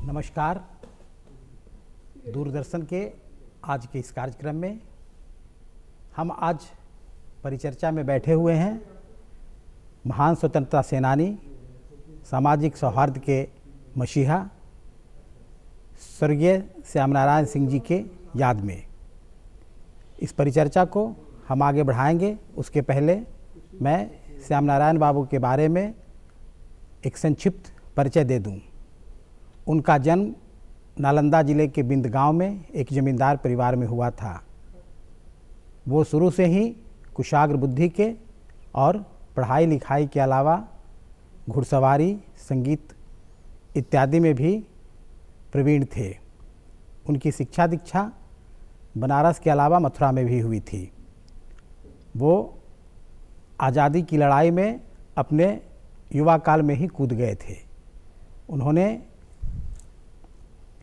नमस्कार। दूरदर्शन के आज के इस कार्यक्रम में हम आज परिचर्चा में बैठे हुए हैं महान स्वतंत्रता सेनानी, सामाजिक सौहार्द के मसीहा स्वर्गीय श्यामनारायण सिंह जी के याद में। इस परिचर्चा को हम आगे बढ़ाएंगे। उसके पहले मैं श्यामनारायण बाबू के बारे में एक संक्षिप्त परिचय दे दूं। उनका जन्म नालंदा जिले के बिंद गांव में एक जमींदार परिवार में हुआ था। वो शुरू से ही कुशाग्र बुद्धि के और पढ़ाई लिखाई के अलावा घुड़सवारी, संगीत इत्यादि में भी प्रवीण थे। उनकी शिक्षा दीक्षा बनारस के अलावा मथुरा में भी हुई थी। वो आज़ादी की लड़ाई में अपने युवा काल में ही कूद गए थे। उन्होंने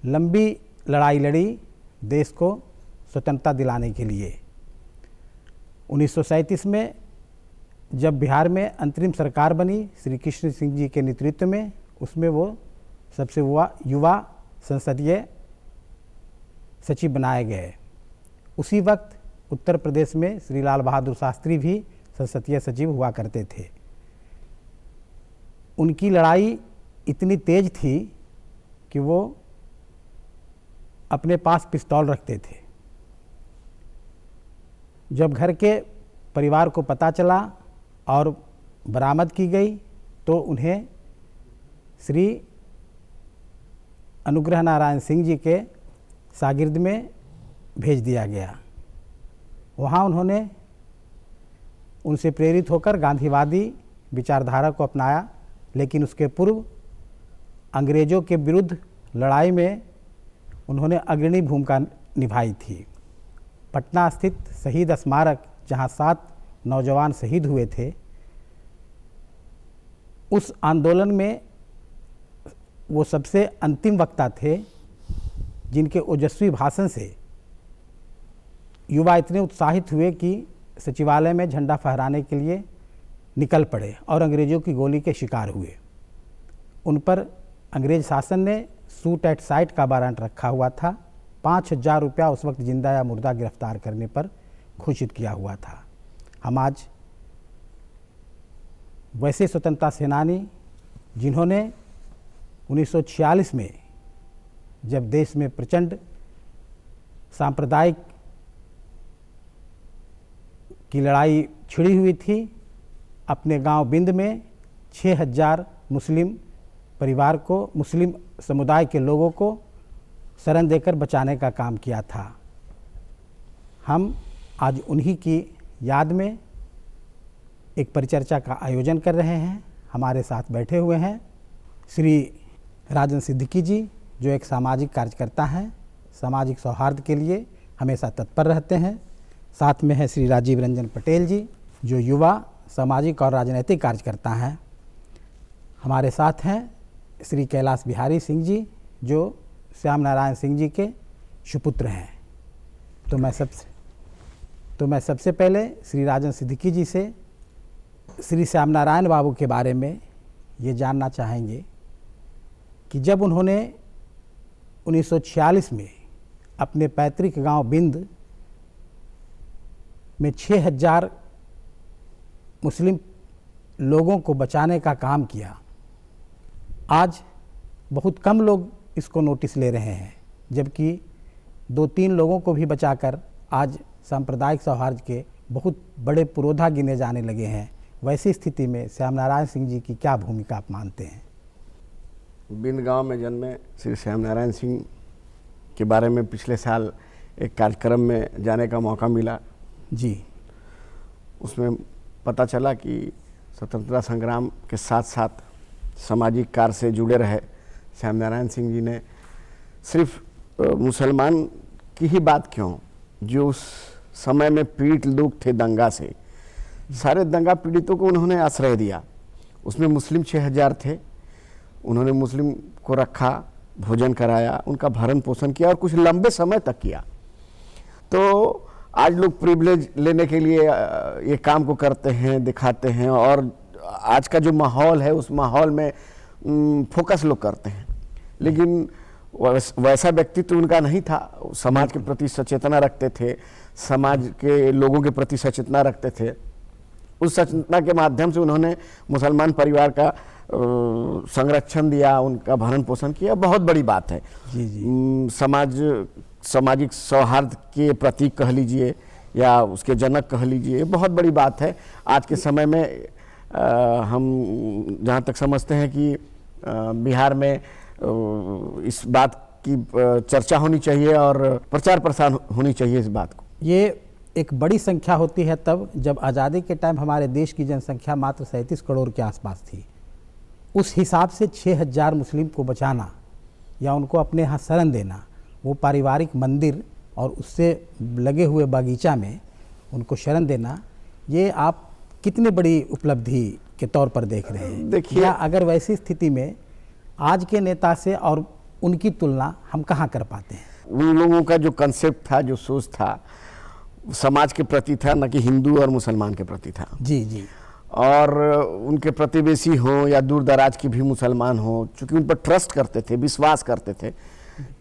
लंबी लड़ाई लड़ी देश को स्वतंत्रता दिलाने के लिए। 1937 में जब बिहार में अंतरिम सरकार बनी श्री कृष्ण सिंह जी के नेतृत्व में, उसमें वो सबसे युवा संसदीय सचिव बनाए गए। उसी वक्त उत्तर प्रदेश में श्री लाल बहादुर शास्त्री भी संसदीय सचिव हुआ करते थे। उनकी लड़ाई इतनी तेज थी कि वो अपने पास पिस्तौल रखते थे। जब घर के परिवार को पता चला और बरामद की गई तो उन्हें श्री अनुग्रह नारायण सिंह जी के शागिर्द में भेज दिया गया। वहाँ उन्होंने उनसे प्रेरित होकर गांधीवादी विचारधारा को अपनाया, लेकिन उसके पूर्व अंग्रेज़ों के विरुद्ध लड़ाई में उन्होंने अग्रणी भूमिका निभाई थी। पटना स्थित शहीद स्मारक, जहाँ 7 नौजवान शहीद हुए थे, उस आंदोलन में वो सबसे अंतिम वक्ता थे जिनके ओजस्वी भाषण से युवा इतने उत्साहित हुए कि सचिवालय में झंडा फहराने के लिए निकल पड़े और अंग्रेज़ों की गोली के शिकार हुए। उन पर अंग्रेज शासन ने शूट एट साइट का वारंट रखा हुआ था। 5000 रुपया उस वक्त जिंदा या मुर्दा गिरफ्तार करने पर घोषित किया हुआ था। हम आज वैसे स्वतंत्रता सेनानी जिन्होंने 1946 में जब देश में प्रचंड सांप्रदायिक की लड़ाई छिड़ी हुई थी, अपने गांव बिंद में 6000 मुस्लिम परिवार को, मुस्लिम समुदाय के लोगों को शरण देकर बचाने का काम किया था। हम आज उन्हीं की याद में एक परिचर्चा का आयोजन कर रहे हैं। हमारे साथ बैठे हुए हैं श्री राजन सिद्दीकी जी, जो एक सामाजिक कार्यकर्ता हैं, सामाजिक सौहार्द के लिए हमेशा तत्पर रहते हैं। साथ में है श्री राजीव रंजन पटेल जी, जो युवा सामाजिक और राजनीतिक कार्यकर्ता हैं। हमारे साथ हैं श्री कैलाश बिहारी सिंह जी, जो श्यामनारायण सिंह जी के सुपुत्र हैं। तो मैं सबसे पहले श्री राजन सिद्दीकी जी से श्री श्यामनारायण बाबू के बारे में ये जानना चाहेंगे कि जब उन्होंने 1946 में अपने पैतृक गांव बिंद में 6000 मुस्लिम लोगों को बचाने का काम किया, आज बहुत कम लोग इसको नोटिस ले रहे हैं, जबकि 2-3 लोगों को भी बचाकर आज सांप्रदायिक सौहार्द के बहुत बड़े पुरोधा गिने जाने लगे हैं। वैसी स्थिति में श्यामनारायण सिंह जी की क्या भूमिका आप मानते हैं? बिंद गांव में जन्मे श्री श्यामनारायण सिंह के बारे में पिछले साल एक कार्यक्रम में जाने का मौका मिला जी। उसमें पता चला कि स्वतंत्रता संग्राम के साथ साथ सामाजिक कार्य से जुड़े रहे श्यामनारायण सिंह जी ने सिर्फ मुसलमान की ही बात क्यों, जो उस समय में पीड़ित लोग थे दंगा से, सारे दंगा पीड़ितों को उन्होंने आश्रय दिया। उसमें मुस्लिम 6000 थे। उन्होंने मुस्लिम को रखा, भोजन कराया, उनका भरण पोषण किया और कुछ लंबे समय तक किया। तो आज लोग प्रिविलेज लेने के लिए ये काम को करते हैं, दिखाते हैं, और आज का जो माहौल है उस माहौल में फोकस लोग करते हैं। लेकिन वैसा व्यक्तित्व उनका नहीं था। समाज के प्रति सचेतना रखते थे, समाज के लोगों के प्रति सचेतना रखते थे। उस सचेतना के माध्यम से उन्होंने मुसलमान परिवार का संरक्षण दिया, उनका भरण पोषण किया, बहुत बड़ी बात है। जी जी। सामाजिक सौहार्द के प्रतीक कह लीजिए या उसके जनक कह लीजिए, बहुत बड़ी बात है। आज के समय में हम जहाँ तक समझते हैं कि बिहार में इस बात की चर्चा होनी चाहिए और प्रचार प्रसार होनी चाहिए इस बात को। ये एक बड़ी संख्या होती है तब जब आज़ादी के टाइम हमारे देश की जनसंख्या मात्र 37 करोड़ के आसपास थी। उस हिसाब से 6000 मुस्लिम को बचाना या उनको अपने यहाँ शरण देना, वो पारिवारिक मंदिर और उससे लगे हुए बागीचा में उनको शरण देना, ये आप कितनी बड़ी उपलब्धि के तौर पर देख रहे हैं? देखिए, अगर वैसी स्थिति में आज के नेता से और उनकी तुलना हम कहाँ कर पाते हैं? उन लोगों का जो कंसेप्ट था, जो सोच था, समाज के प्रति था, न कि हिंदू और मुसलमान के प्रति था। जी जी। और उनके प्रतिवेशी हो या दूर दराज के भी मुसलमान हो, चूँकि उन पर ट्रस्ट करते थे, विश्वास करते थे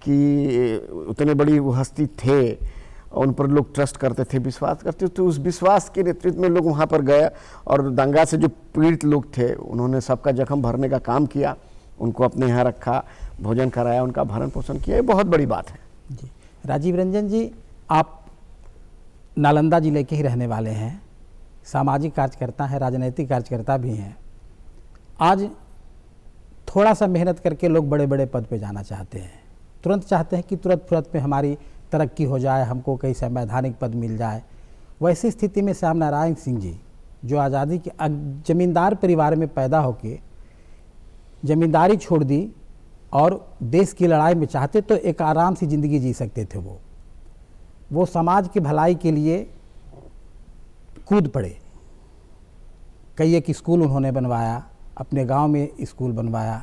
कि उतने बड़ी वो हस्ती थे, उन पर लोग ट्रस्ट करते थे, विश्वास करते थे। तो उस विश्वास के नेतृत्व में लोग वहाँ पर गए और दंगा से जो पीड़ित लोग थे उन्होंने सबका जख्म भरने का काम किया, उनको अपने यहाँ रखा, भोजन कराया, उनका भरण पोषण किया। ये बहुत बड़ी बात है। जी। राजीव रंजन जी, आप नालंदा जिले के ही रहने वाले हैं, सामाजिक कार्यकर्ता हैं, राजनीतिक कार्यकर्ता भी हैं। आज थोड़ा सा मेहनत करके लोग बड़े बड़े पद पे जाना चाहते हैं, तुरंत चाहते हैं कि तुरंत में हमारी तरक्की हो जाए, हमको कई संवैधानिक पद मिल जाए। वैसी स्थिति में श्याम नारायण सिंह जी, जो आज़ादी के जमींदार परिवार में पैदा होके जमींदारी छोड़ दी और देश की लड़ाई में चाहते तो एक आराम सी ज़िंदगी जी सकते थे। वो समाज की भलाई के लिए कूद पड़े। कई एक स्कूल उन्होंने बनवाया, अपने गांव में स्कूल बनवाया,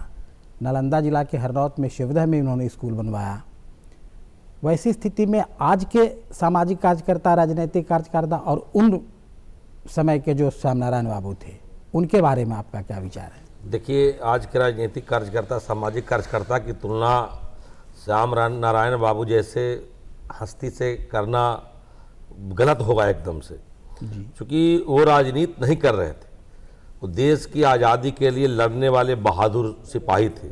नालंदा जिला के हरनौत में शिवदह में उन्होंने स्कूल बनवाया। वैसी स्थिति में आज के सामाजिक कार्यकर्ता, राजनीतिक कार्यकर्ता और उन समय के जो श्याम नारायण बाबू थे, उनके बारे में आपका क्या विचार है? देखिए, आज के राजनीतिक कार्यकर्ता, सामाजिक कार्यकर्ता की तुलना श्याम नारायण बाबू जैसे हस्ती से करना गलत होगा एकदम से, क्योंकि वो राजनीति नहीं कर रहे थे। वो देश की आज़ादी के लिए लड़ने वाले बहादुर सिपाही थे।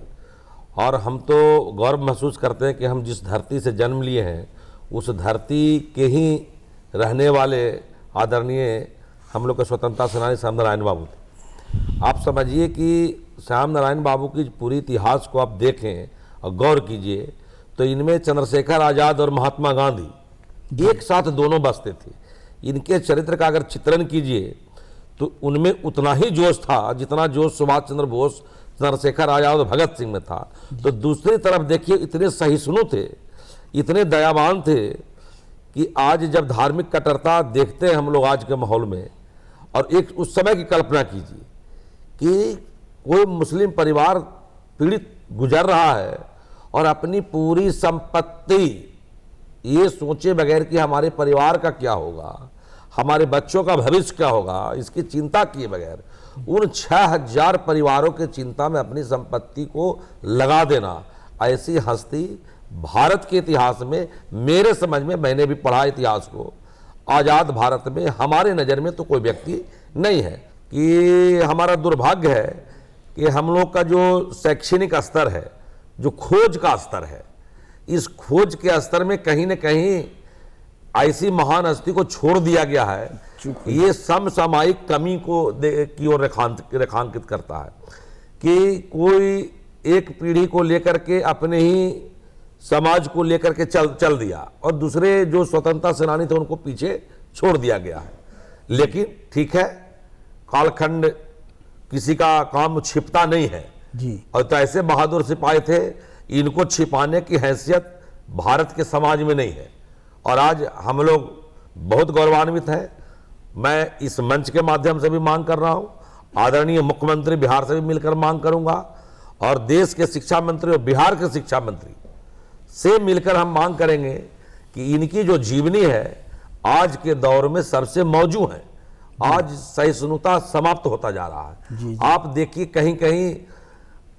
और हम तो गौरव महसूस करते हैं कि हम जिस धरती से जन्म लिए हैं, उस धरती के ही रहने वाले आदरणीय हम लोग के स्वतंत्रता सेनानी श्याम नारायण बाबू थे। आप समझिए कि श्याम नारायण बाबू की पूरी इतिहास को आप देखें और गौर कीजिए तो इनमें चंद्रशेखर आज़ाद और महात्मा गांधी एक साथ दोनों बसते थे। इनके चरित्र का अगर चित्रण कीजिए तो उनमें उतना ही जोश था जितना जोश सुभाष चंद्र बोस, चंद्रशेखर आज़ाद और भगत सिंह में था। तो दूसरी तरफ देखिए, इतने सहिष्णु थे, इतने दयावान थे कि आज जब धार्मिक कट्टरता देखते हैं हम लोग आज के माहौल में, और एक उस समय की कल्पना कीजिए कि कोई मुस्लिम परिवार पीड़ित गुजर रहा है और अपनी पूरी संपत्ति ये सोचे बगैर कि हमारे परिवार का क्या होगा, हमारे बच्चों का भविष्य क्या होगा, इसकी चिंता किए बगैर उन 6000 परिवारों की चिंता में अपनी संपत्ति को लगा देना, ऐसी हस्ती भारत के इतिहास में, मेरे समझ में, मैंने भी पढ़ा इतिहास को, आज़ाद भारत में हमारे नज़र में तो कोई व्यक्ति नहीं है। कि हमारा दुर्भाग्य है कि हम लोग का जो शैक्षणिक स्तर है, जो खोज का स्तर है, इस खोज के स्तर में कहीं न कहीं ऐसी महान हस्ती को छोड़ दिया गया है। ये समसामयिक कमी को की ओर रेखांकित करता है कि कोई एक पीढ़ी को लेकर के अपने ही समाज को लेकर के चल दिया और दूसरे जो स्वतंत्रता सेनानी थे उनको पीछे छोड़ दिया गया है। लेकिन ठीक है, कालखंड किसी का काम छिपता नहीं है जी। और तो ऐसे बहादुर सिपाही थे, इनको छिपाने की हैसियत भारत के समाज में नहीं है। और आज हम लोग बहुत गौरवान्वित हैं। मैं इस मंच के माध्यम से भी मांग कर रहा हूँ, आदरणीय मुख्यमंत्री बिहार से भी मिलकर मांग करूँगा और देश के शिक्षा मंत्री और बिहार के शिक्षा मंत्री से मिलकर हम मांग करेंगे कि इनकी जो जीवनी है आज के दौर में सबसे मौजू है। आज सहिष्णुता समाप्त होता जा रहा है। आप देखिए, कहीं कहीं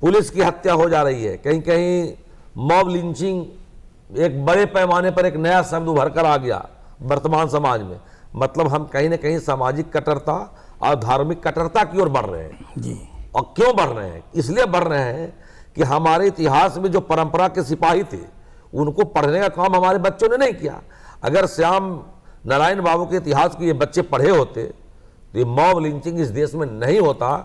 पुलिस की हत्या हो जा रही है, कहीं कहीं मॉब लिंचिंग एक बड़े पैमाने पर एक नया शब्द उभर कर आ गया वर्तमान समाज में। मतलब हम कहीं ना कहीं सामाजिक कट्टरता और धार्मिक कट्टरता की ओर बढ़ रहे हैं जी। और क्यों बढ़ रहे हैं? इसलिए बढ़ रहे हैं कि हमारे इतिहास में जो परंपरा के सिपाही थे उनको पढ़ने का काम हमारे बच्चों ने नहीं किया। अगर श्याम नारायण बाबू के इतिहास को ये बच्चे पढ़े होते तो ये मॉब लिंचिंग इस देश में नहीं होता।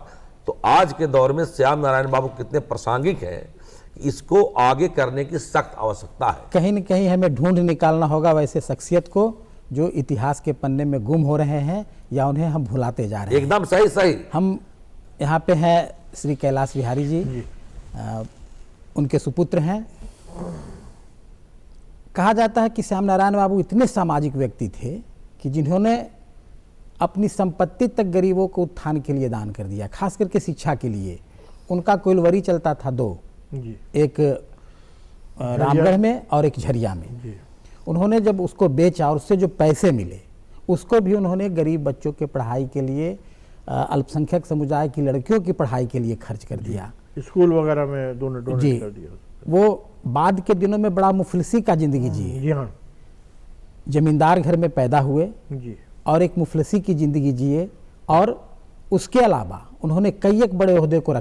तो आज के दौर में श्याम नारायण बाबू कितने प्रासंगिक हैं, इसको आगे करने की सख्त आवश्यकता है। कहीं न कहीं हमें ढूंढ निकालना होगा वैसे शख्सियत को जो इतिहास के पन्ने में गुम हो रहे हैं या उन्हें हम भुलाते जा रहे हैं। एकदम सही सही। हम यहाँ पे हैं श्री कैलाश विहारी जी, उनके सुपुत्र हैं। कहा जाता है कि श्याम नारायण बाबू इतने सामाजिक व्यक्ति थे कि जिन्होंने अपनी संपत्ति तक गरीबों को उत्थान के लिए दान कर दिया, खास करके शिक्षा के लिए। उनका कोइलवरी चलता था दो, एक रामगढ़ में और एक झरिया में। उन्होंने जब उसको बेचा और उससे जो पैसे मिले उसको भी उन्होंने गरीब बच्चों के पढ़ाई के लिए, अल्पसंख्यक समुदाय की लड़कियों की पढ़ाई के लिए खर्च कर दिया, स्कूल वगैरह में डोनेट कर दिया। वो बाद के दिनों में बड़ा मुफलिसी का जिंदगी जिए। जी हाँ। जमींदार घर में पैदा हुए जी। और एक मुफलिसी की जिंदगी जिए और उसके अलावा उन्होंने कई एक बड़े ओहदे को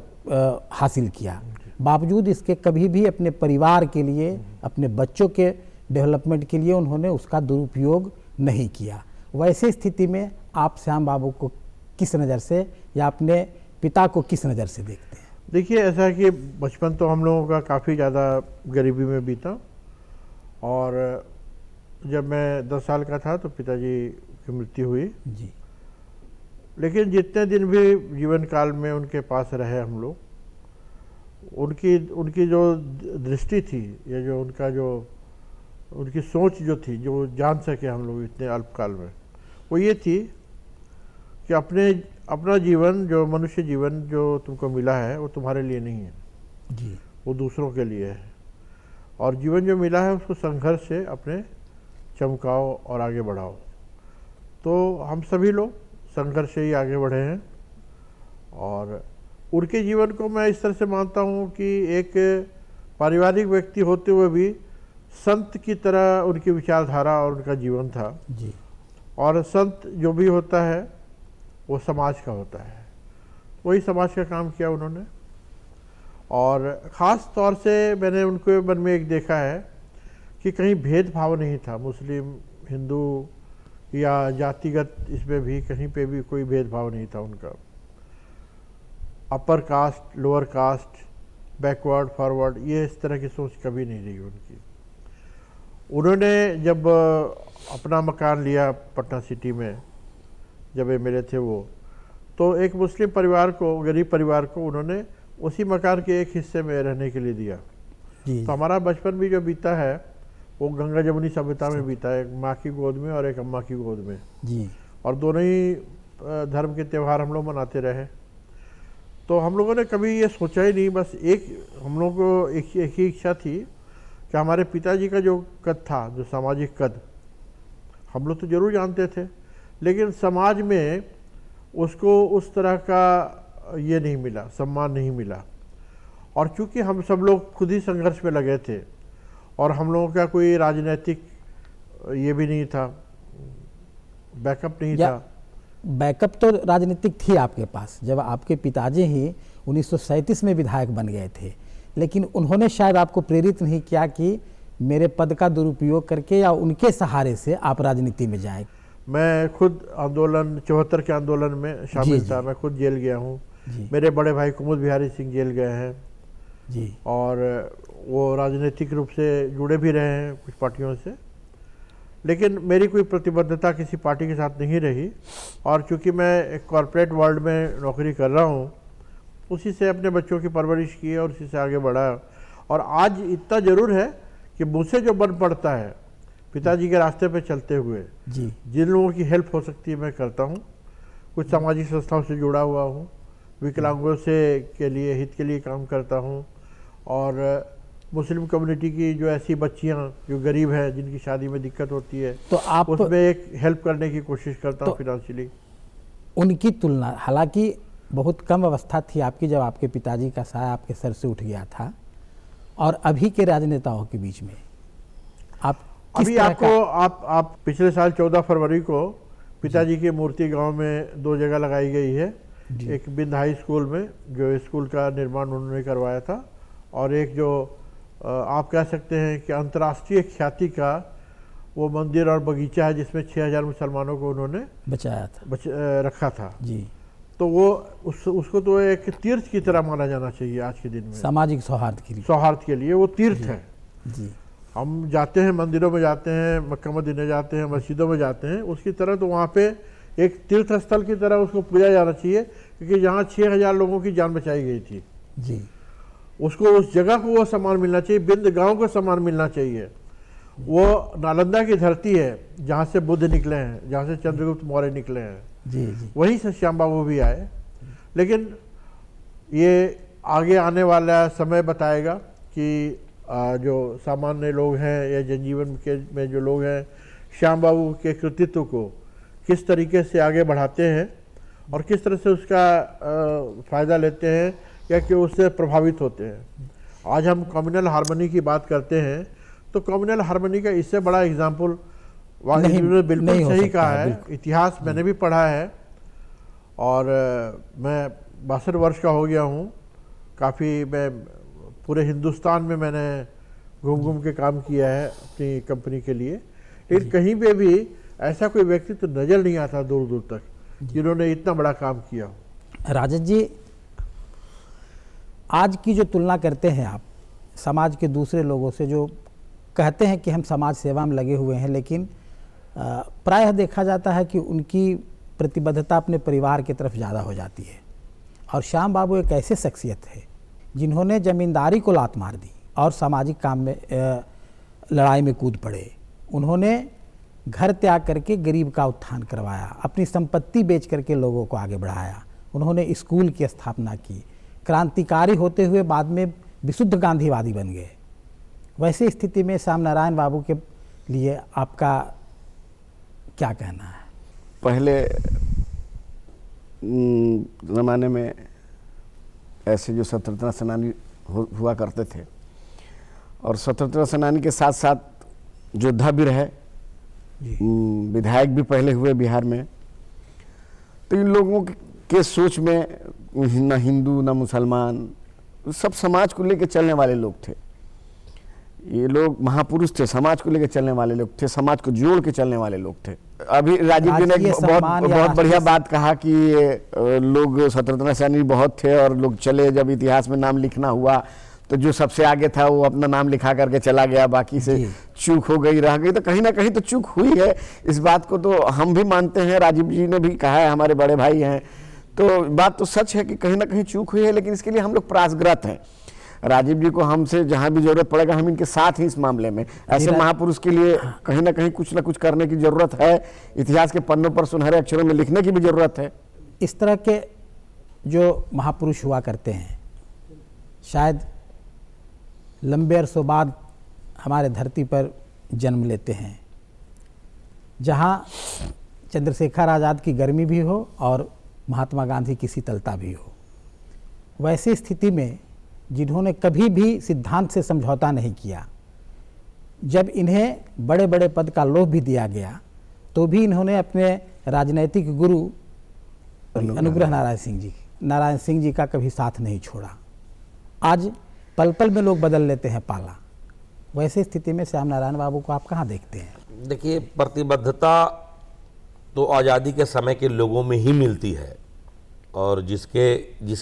हासिल किया। बावजूद इसके कभी भी अपने परिवार के लिए, अपने बच्चों के डेवलपमेंट के लिए उन्होंने उसका दुरुपयोग नहीं किया। वैसे स्थिति में आप श्याम बाबू को किस नज़र से या अपने पिता को किस नज़र से देखते हैं? देखिए, ऐसा है कि बचपन तो हम लोगों का काफ़ी ज़्यादा गरीबी में बीता, और जब मैं 10 साल का था तो पिताजी की मृत्यु हुई जी। लेकिन जितने दिन भी जीवन काल में उनके पास रहे हम लोग, उनकी जो दृष्टि थी या जो उनकी सोच जो थी, जो जान सके हम लोग इतने अल्पकाल में, वो ये थी कि अपना जीवन, जो मनुष्य जीवन जो तुमको मिला है वो तुम्हारे लिए नहीं है जी, वो दूसरों के लिए है। और जीवन जो मिला है उसको संघर्ष से अपने चमकाओ और आगे बढ़ाओ। तो हम सभी लोग संघर्ष से ही आगे बढ़े हैं। और उनके जीवन को मैं इस तरह से मानता हूँ कि एक पारिवारिक व्यक्ति होते हुए भी संत की तरह उनकी विचारधारा और उनका जीवन था जी। और संत जो भी होता है वो समाज का होता है, वही समाज का काम किया उन्होंने। और ख़ास तौर से मैंने उनके मन में एक देखा है कि कहीं भेदभाव नहीं था, मुस्लिम हिंदू या जातिगत, इसमें भी कहीं पे भी कोई भेदभाव नहीं था उनका। Upper caste, lower caste, backward, forward, ये इस तरह की सोच कभी नहीं रही उनकी। उन्होंने जब अपना मकान लिया पटना सिटी में, जब एमएलए थे वो, तो एक मुस्लिम परिवार को, गरीब परिवार को उन्होंने उसी मकान के एक हिस्से में रहने के लिए दिया जी। तो हमारा बचपन भी जो बीता है वो गंगा जमुनी सभ्यता में बीता है, एक माँ की गोद में और एक अम्मा की गोद में जी। और दोनों ही धर्म के त्यौहार हम लोग मनाते रहे। तो हम लोगों ने कभी ये सोचा ही नहीं, बस हम लोगों को एक ही इच्छा थी कि हमारे पिताजी का जो कद था, जो सामाजिक कद, हम लोग तो जरूर जानते थे, लेकिन समाज में उसको उस तरह का ये नहीं मिला, सम्मान नहीं मिला। और चूंकि हम सब लोग खुद ही संघर्ष में लगे थे और हम लोगों का कोई राजनीतिक ये भी नहीं था, बैकअप नहीं था। बैकअप तो राजनीतिक थी आपके पास, जब आपके पिताजी ही 1937 में विधायक बन गए थे, लेकिन उन्होंने शायद आपको प्रेरित नहीं किया कि मेरे पद का दुरुपयोग करके या उनके सहारे से आप राजनीति में जाएं। मैं खुद आंदोलन 74 के आंदोलन में शामिल था, मैं खुद जेल गया हूँ, मेरे बड़े भाई कुमुद बिहारी सिंह जेल गए हैं जी। और वो राजनीतिक रूप से जुड़े भी रहे हैं कुछ पार्टियों से, लेकिन मेरी कोई प्रतिबद्धता किसी पार्टी के साथ नहीं रही। और चूंकि मैं एक कॉरपोरेट वर्ल्ड में नौकरी कर रहा हूँ, उसी से अपने बच्चों की परवरिश की और उसी से आगे बढ़ा। और आज इतना ज़रूर है कि मुझसे जो बन पड़ता है पिताजी के रास्ते पे चलते हुए जी, जिन लोगों की हेल्प हो सकती है मैं करता हूँ। कुछ सामाजिक संस्थाओं से जुड़ा हुआ हूँ, विकलांगों से के लिए हित के लिए काम करता हूँ, और मुस्लिम कम्युनिटी की जो ऐसी बच्चियाँ जो गरीब हैं, जिनकी शादी में दिक्कत होती है, तो आप उसमें एक हेल्प करने की कोशिश करता हूँ तो फिनेंशियली। उनकी तुलना, हालांकि बहुत कम अवस्था थी आपकी जब आपके पिताजी का साया आपके सर से उठ गया था, और अभी के राजनेताओं के बीच में आप किस अभी तरह आपको आप पिछले साल 14 फरवरी को पिताजी की मूर्ति गांव में 2 जगह लगाई गई है। एक बिंद हाई स्कूल में, जो स्कूल का निर्माण उन्होंने करवाया था, और एक जो आप कह सकते हैं कि अंतर्राष्ट्रीय ख्याति का वो मंदिर और बगीचा है, जिसमें 6000 मुसलमानों को उन्होंने बचाया था रखा था जी। तो वो उसको तो एक तीर्थ की तरह माना जाना चाहिए आज के दिन में, सामाजिक सौहार्द के लिए। सौहार्द के लिए वो तीर्थ है। जी हम जाते हैं, मंदिरों में जाते हैं, मक्का मदीना जाते हैं, मस्जिदों में जाते हैं, उसकी तरह तो वहाँ पे एक तीर्थ स्थल की तरह उसको पूजा जाना चाहिए, क्योंकि जहाँ 6000 लोगों की जान बचाई गई थी, जी उसको उस जगह को वो सम्मान मिलना चाहिए, बिंद गांव को सम्मान मिलना चाहिए। वो नालंदा की धरती है जहाँ से बुद्ध निकले हैं, जहाँ से चंद्रगुप्त मौर्य निकले हैं, जी जी वहीं से श्याम बाबू भी आए। लेकिन ये आगे आने वाला समय बताएगा कि जो सामान्य लोग हैं या जनजीवन के में जो लोग हैं, श्याम बाबू के कृतित्व को किस तरीके से आगे बढ़ाते हैं और किस तरह से उसका फ़ायदा लेते हैं या कि उससे प्रभावित होते हैं। आज हम कम्युनल हार्मनी की बात करते हैं, तो कम्युनल हार्मनी का इससे बड़ा एग्जाम्पल नहीं बिल्कुल हो सही सकता कहा है, है। इतिहास मैंने भी पढ़ा है और मैं 62 वर्ष का हो गया हूँ। काफ़ी मैं पूरे हिंदुस्तान में मैंने घूम घूम के काम किया है अपनी कंपनी के लिए, लेकिन कहीं पे भी ऐसा कोई व्यक्ति तो नज़र नहीं आता दूर दूर तक जिन्होंने इतना बड़ा काम किया हो। राजत जी, आज की जो तुलना करते हैं आप समाज के दूसरे लोगों से, जो कहते हैं कि हम समाज सेवा में लगे हुए हैं, लेकिन प्रायः देखा जाता है कि उनकी प्रतिबद्धता अपने परिवार की तरफ ज़्यादा हो जाती है। और श्याम बाबू एक ऐसे शख्सियत है जिन्होंने ज़मींदारी को लात मार दी और सामाजिक काम में लड़ाई में कूद पड़े। उन्होंने घर त्याग करके गरीब का उत्थान करवाया, अपनी संपत्ति बेच करके लोगों को आगे बढ़ाया। उन्होंने स्कूल की स्थापना की, क्रांतिकारी होते हुए बाद में विशुद्ध गांधीवादी बन गए। वैसे स्थिति में श्याम नारायण बाबू के लिए आपका क्या कहना है? पहले ज़माने में ऐसे जो स्वतंत्रता सेनानी हुआ करते थे, और स्वतंत्रता सेनानी के साथ साथ योद्धा भी रहे, विधायक भी पहले हुए बिहार में, तो इन लोगों के सोच में न हिंदू न मुसलमान, सब समाज को लेकर चलने वाले लोग थे। ये लोग महापुरुष थे, समाज को लेकर चलने वाले लोग थे, समाज को जोड़ के चलने वाले लोग थे। अभी राजीव जी ने एक बहुत बढ़िया बात कहा कि लोग स्वतंत्रता सेनानी बहुत थे और लोग चले, जब इतिहास में नाम लिखना हुआ तो जो सबसे आगे था वो अपना नाम लिखा करके चला गया, बाकी से चूक हो गई, रह गई। तो कहीं ना कहीं तो चूक हुई है, इस बात को तो हम भी मानते हैं, राजीव जी ने भी कहा है, हमारे बड़े भाई हैं, तो बात तो सच है कि कहीं ना कहीं चूक हुई है। लेकिन इसके लिए हम लोग प्रयासरत हैं। राजीव जी को हमसे जहां भी जरूरत पड़ेगा हम इनके साथ ही इस मामले में। ऐसे महापुरुष के लिए कहीं ना कहीं कुछ ना कुछ करने की जरूरत है, इतिहास के पन्नों पर सुनहरे अक्षरों में लिखने की भी जरूरत है। इस तरह के जो महापुरुष हुआ करते हैं शायद लंबे अरसों बाद हमारे धरती पर जन्म लेते हैं, जहां चंद्रशेखर आज़ाद की गर्मी भी हो और महात्मा गांधी की शीतलता भी हो। वैसी स्थिति में जिन्होंने कभी भी सिद्धांत से समझौता नहीं किया, जब इन्हें बड़े बड़े पद का लोभ भी दिया गया, तो भी इन्होंने अपने राजनैतिक गुरु अनुग्रह नारायण सिंह जी का कभी साथ नहीं छोड़ा। आज पल पल में लोग बदल लेते हैं पाला। वैसे स्थिति में श्याम नारायण बाबू को आप कहाँ देखते हैं? देखिए, प्रतिबद्धता तो आज़ादी के समय के लोगों में ही मिलती है, और जिस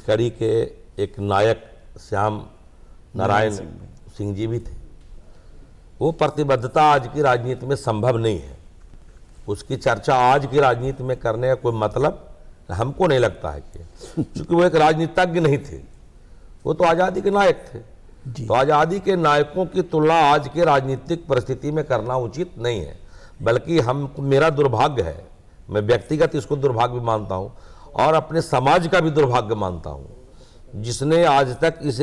कड़ी के एक नायक श्याम नारायण सिंह जी भी थे, वो प्रतिबद्धता आज की राजनीति में संभव नहीं है। उसकी चर्चा आज की राजनीति में करने का कोई मतलब हमको नहीं लगता है कि, क्योंकि वो एक राजनीतिज्ञ नहीं थे, वो तो आज़ादी के नायक थे। तो आज़ादी के नायकों की तुलना आज के राजनीतिक परिस्थिति में करना उचित नहीं है, बल्कि मेरा दुर्भाग्य है, मैं व्यक्तिगत इसको दुर्भाग्य भी मानता हूँ और अपने समाज का भी दुर्भाग्य मानता हूँ, जिसने आज तक इस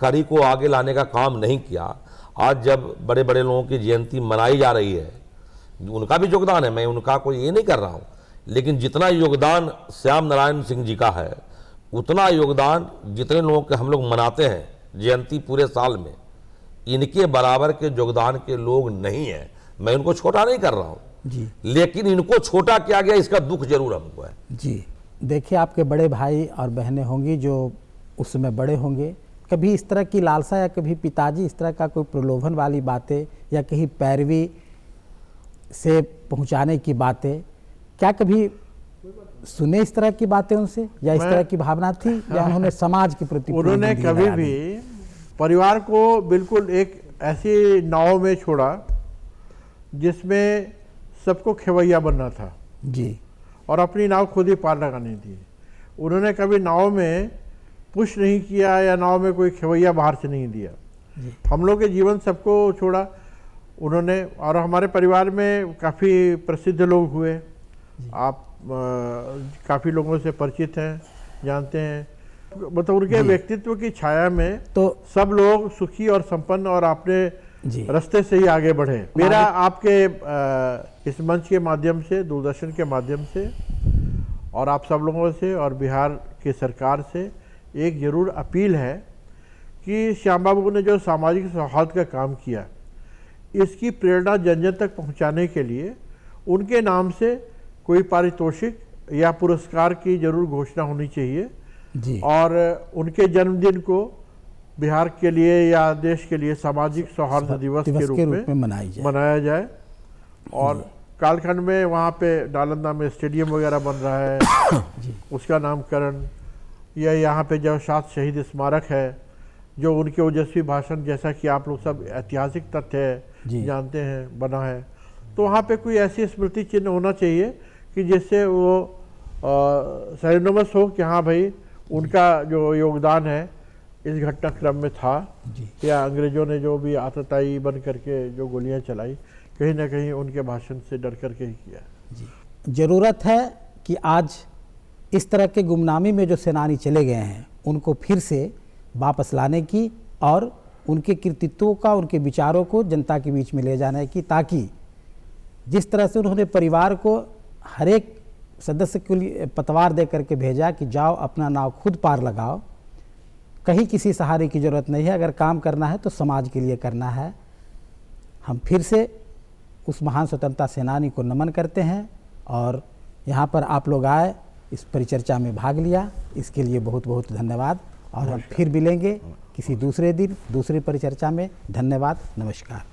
कड़ी को आगे लाने का काम नहीं किया। आज जब बड़े बड़े लोगों की जयंती मनाई जा रही है, उनका भी योगदान है, मैं उनका कोई ये नहीं कर रहा हूँ, लेकिन जितना योगदान श्याम नारायण सिंह जी का है, उतना योगदान जितने लोगों के हम लोग मनाते हैं जयंती पूरे साल में, इनके बराबर के योगदान के लोग नहीं हैं। मैं उनको छोटा नहीं कर रहा हूँ जी, लेकिन इनको छोटा किया गया, इसका दुख जरूर हमको है। जी। देखिए, आपके बड़े भाई और बहनें होंगी जो उस समय बड़े होंगे, कभी इस तरह की लालसा या कभी पिताजी इस तरह का कोई प्रलोभन वाली बातें या कहीं पैरवी से पहुंचाने की बातें, क्या कभी सुने इस तरह की बातें उनसे, या इस तरह की भावना थी, या उन्होंने समाज के प्रति पूरी उन्होंने जिंदगी कभी लगा दी? भी परिवार को बिल्कुल एक ऐसी नाव में छोड़ा जिसमें सबको खेवैया बनना था जी, और अपनी नाव खुद ही पार लगानी थी। उन्होंने कभी नाव में पुश नहीं किया या नाव में कोई खेवैया बाहर से नहीं दिया। हम लोग के जीवन सबको छोड़ा उन्होंने। और हमारे परिवार में काफ़ी प्रसिद्ध लोग हुए, आप काफ़ी लोगों से परिचित हैं, जानते हैं। मतलब उनके व्यक्तित्व की छाया में तो सब लोग सुखी और संपन्न और अपने जी, रास्ते से ही आगे बढ़े। मेरा आपके इस मंच के माध्यम से, दूरदर्शन के माध्यम से और आप सब लोगों से और बिहार की सरकार से एक जरूर अपील है कि श्याम बाबू ने जो सामाजिक सौहार्द का काम किया, इसकी प्रेरणा जन जन तक पहुंचाने के लिए उनके नाम से कोई पारितोषिक या पुरस्कार की जरूर घोषणा होनी चाहिए जी, और उनके जन्मदिन को बिहार के लिए या देश के लिए सामाजिक सौहार्द दिवस के रूप में मनाया जाए। और कालखंड में वहाँ पे नालंदा में स्टेडियम वगैरह बन रहा है उसका नामकरण, या यहाँ पे जो 7 शहीद स्मारक है, जो उनके ओजस्वी भाषण, जैसा कि आप लोग सब ऐतिहासिक तथ्य है जानते हैं, बना है, तो वहाँ पे कोई ऐसी स्मृति चिन्ह होना चाहिए कि जिससे वो सहनमस हो कि हाँ भाई उनका जो योगदान है इस घटनाक्रम में था, या अंग्रेजों ने जो भी आतताई बन करके जो गोलियां चलाई, कहीं ना कहीं उनके भाषण से डर करके ही किया। ज़रूरत है कि आज इस तरह के गुमनामी में जो सेनानी चले गए हैं उनको फिर से वापस लाने की और उनके कृतित्वों का, उनके विचारों को जनता के बीच में ले जाने की, ताकि जिस तरह से उन्होंने परिवार को हर एक सदस्य के लिए पतवार दे करके भेजा कि जाओ अपना नाव खुद पार लगाओ, कहीं किसी सहारे की ज़रूरत नहीं है, अगर काम करना है तो समाज के लिए करना है। हम फिर से उस महान स्वतंत्रता सेनानी को नमन करते हैं और यहाँ पर आप लोग आए, इस परिचर्चा में भाग लिया, इसके लिए बहुत बहुत धन्यवाद। और हम फिर मिलेंगे किसी दूसरे दिन दूसरी परिचर्चा में। धन्यवाद, नमस्कार।